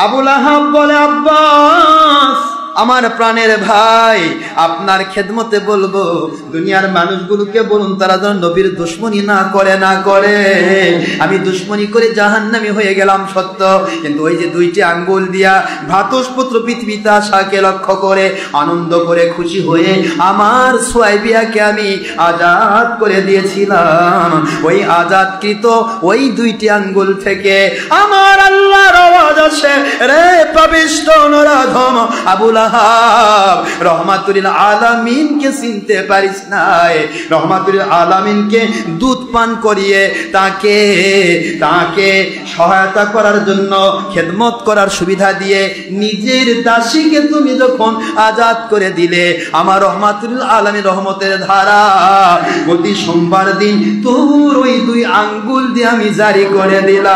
আবু লাহাব বলে, আব্বাস আমার প্রাণের ভাই, আপনার খেদমতে বলবো দুনিয়ার মানুষগুলোকে বলুন তারা যেন নবীর দুশমনি না করে। আমি দুশমনি করে জাহান্নামী হয়ে গেলাম সত্য, কিন্তু ওই যে দুইটি আঙ্গুল দিয়া ভ্রাতুষ্পুত্র পৃথিবীতে আসাকে লক্ষ্য করে আনন্দ করে খুশি হয়ে আমার সুয়াইবিয়াকে আমি আজাদ করে দিয়েছিলাম। ওই আজাদকৃত ওই দুইটি আঙ্গুল থেকে আমার আল্লাহর আওয়াজ আসে, রে পাপিষ্ঠ নরাধম আবু লাহাব, রহমাতুল আলামিনকে চিনতে পারিস নাই? রহমাতুল আলামিনকে দুধ পান করিয়ে তাকে সহায়তা করার জন্য, খেদমত করার সুবিধা দিয়ে নিজের দাসীকে তুমি যখন আজাদ করে দিলে, আমার রহমাতুল আলামিন রহমতের ধারা প্রতি সোমবার দিন তোর ওই দুই আঙ্গুল দিয়ে আমি জারি করে দিলাম।